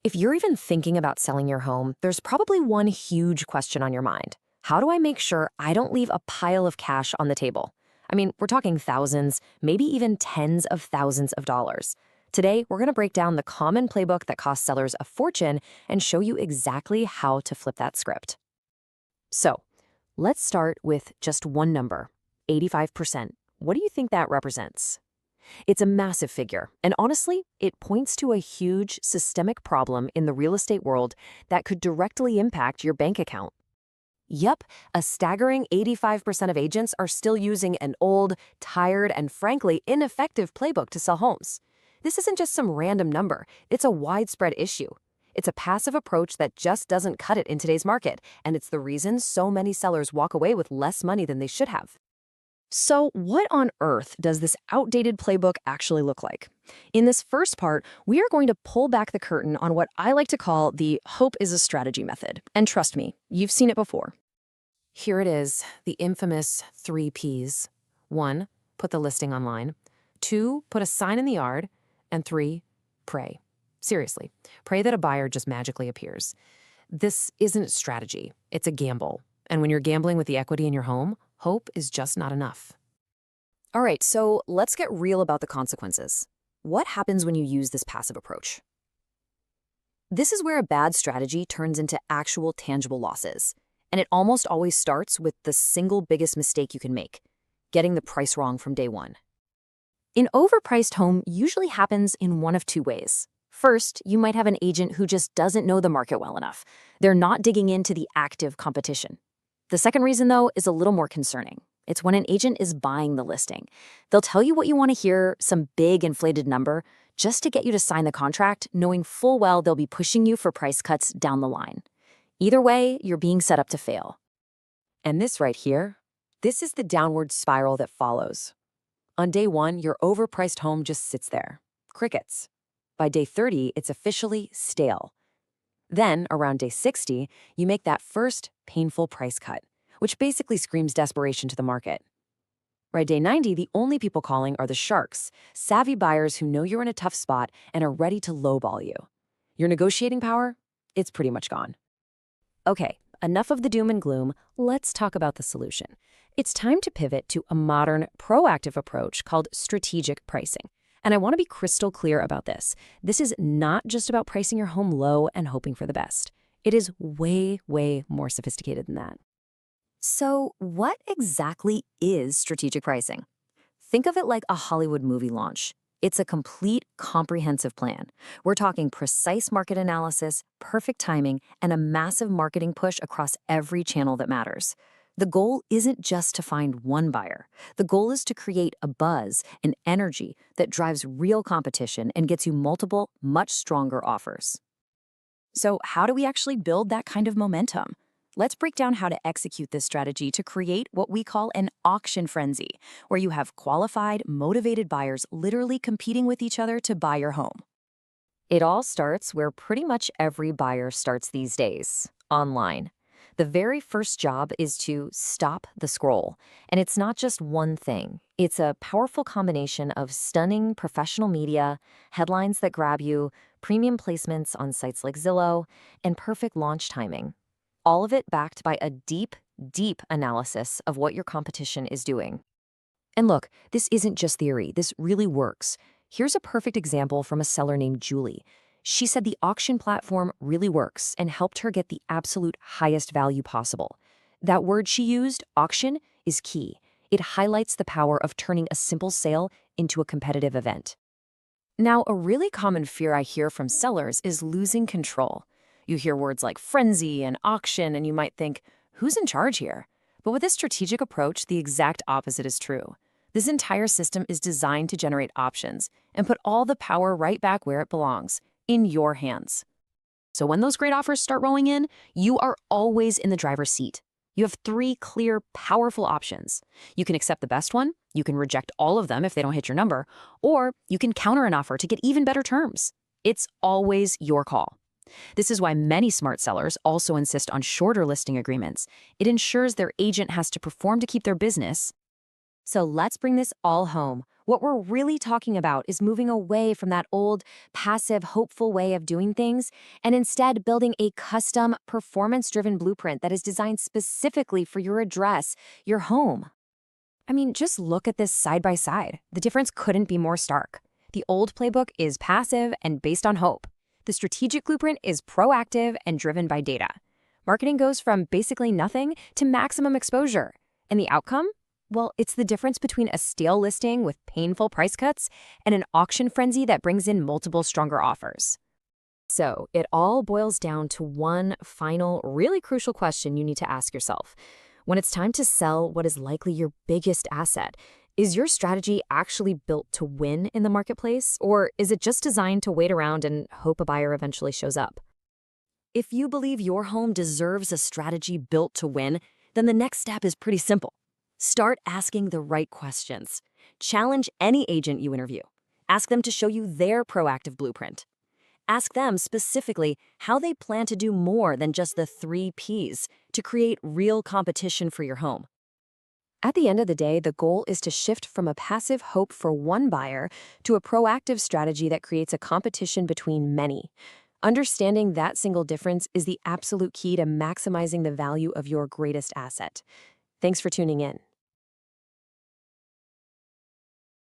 If you're even thinking about selling your home, there's probably one huge question on your mind. How do I make sure I don't leave a pile of cash on the table? I mean, we're talking thousands, maybe even tens of thousands of dollars. Today, we're going to break down the common playbook that costs sellers a fortune and show you exactly how to flip that script. So, let's start with just one number, 85%. What do you think that represents? It's a massive figure, and honestly, it points to a huge systemic problem in the real estate world that could directly impact your bank account. Yep, a staggering 85% of agents are still using an old, tired, and frankly ineffective playbook to sell homes. This isn't just some random number, it's a widespread issue. It's a passive approach that just doesn't cut it in today's market, and it's the reason so many sellers walk away with less money than they should have. So, what on earth does this outdated playbook actually look like? In this first part, we are going to pull back the curtain on what I like to call the hope is a strategy method. And trust me, you've seen it before. Here it is, the infamous 3 Ps. 1, put the listing online. 2, put a sign in the yard. And 3, pray. Seriously, pray that a buyer just magically appears. This isn't strategy, it's a gamble. And when you're gambling with the equity in your home, hope is just not enough. All right, so let's get real about the consequences. What happens when you use this passive approach? This is where a bad strategy turns into actual tangible losses. And it almost always starts with the single biggest mistake you can make, getting the price wrong from day one. An overpriced home usually happens in one of two ways. First, you might have an agent who just doesn't know the market well enough. They're not digging into the active competition. The second reason, though, is a little more concerning. It's when an agent is buying the listing. They'll tell you what you want to hear, some big inflated number, just to get you to sign the contract, knowing full well they'll be pushing you for price cuts down the line. Either way, you're being set up to fail. And this right here, this is the downward spiral that follows. On day 1, your overpriced home just sits there. Crickets. By day 30, it's officially stale. Then, around day 60, you make that first painful price cut, which basically screams desperation to the market. By day 90, the only people calling are the sharks, savvy buyers who know you're in a tough spot and are ready to lowball you. Your negotiating power? It's pretty much gone. Okay, enough of the doom and gloom. Let's talk about the solution. It's time to pivot to a modern, proactive approach called strategic pricing. And I want to be crystal clear about this. This is not just about pricing your home low and hoping for the best. It is way, way more sophisticated than that. So, what exactly is strategic pricing? Think of it like a Hollywood movie launch. It's a complete, comprehensive plan. We're talking precise market analysis, perfect timing, and a massive marketing push across every channel that matters. The goal isn't just to find one buyer. The goal is to create a buzz, an energy that drives real competition and gets you multiple, much stronger offers. So how do we actually build that kind of momentum? Let's break down how to execute this strategy to create what we call an auction frenzy, where you have qualified, motivated buyers literally competing with each other to buy your home. It all starts where pretty much every buyer starts these days, online. The very first job is to stop the scroll. And it's not just one thing. It's a powerful combination of stunning professional media, headlines that grab you, premium placements on sites like Zillow, and perfect launch timing. All of it backed by a deep, deep analysis of what your competition is doing. And look, this isn't just theory. This really works. Here's a perfect example from a seller named Julie. She said the auction platform really works and helped her get the absolute highest value possible. That word she used, auction, is key. It highlights the power of turning a simple sale into a competitive event. Now, a really common fear I hear from sellers is losing control. You hear words like frenzy and auction, and you might think, who's in charge here? But with this strategic approach, the exact opposite is true. This entire system is designed to generate options and put all the power right back where it belongs, in your hands. So when those great offers start rolling in, you are always in the driver's seat. You have 3 clear, powerful options. You can accept the best one, you can reject all of them if they don't hit your number, or you can counter an offer to get even better terms. It's always your call. This is why many smart sellers also insist on shorter listing agreements. It ensures their agent has to perform to keep their business. So let's bring this all home. What we're really talking about is moving away from that old, passive, hopeful way of doing things and instead building a custom, performance-driven blueprint that is designed specifically for your address, your home. I mean, just look at this side by side. The difference couldn't be more stark. The old playbook is passive and based on hope. The strategic blueprint is proactive and driven by data. Marketing goes from basically nothing to maximum exposure. And the outcome? Well, it's the difference between a stale listing with painful price cuts and an auction frenzy that brings in multiple stronger offers. So, it all boils down to one final, really crucial question you need to ask yourself. When it's time to sell what is likely your biggest asset, is your strategy actually built to win in the marketplace, or is it just designed to wait around and hope a buyer eventually shows up? If you believe your home deserves a strategy built to win, then the next step is pretty simple. Start asking the right questions. Challenge any agent you interview. Ask them to show you their proactive blueprint. Ask them specifically how they plan to do more than just the 3 Ps to create real competition for your home. At the end of the day, the goal is to shift from a passive hope for one buyer to a proactive strategy that creates a competition between many. Understanding that single difference is the absolute key to maximizing the value of your greatest asset. Thanks for tuning in.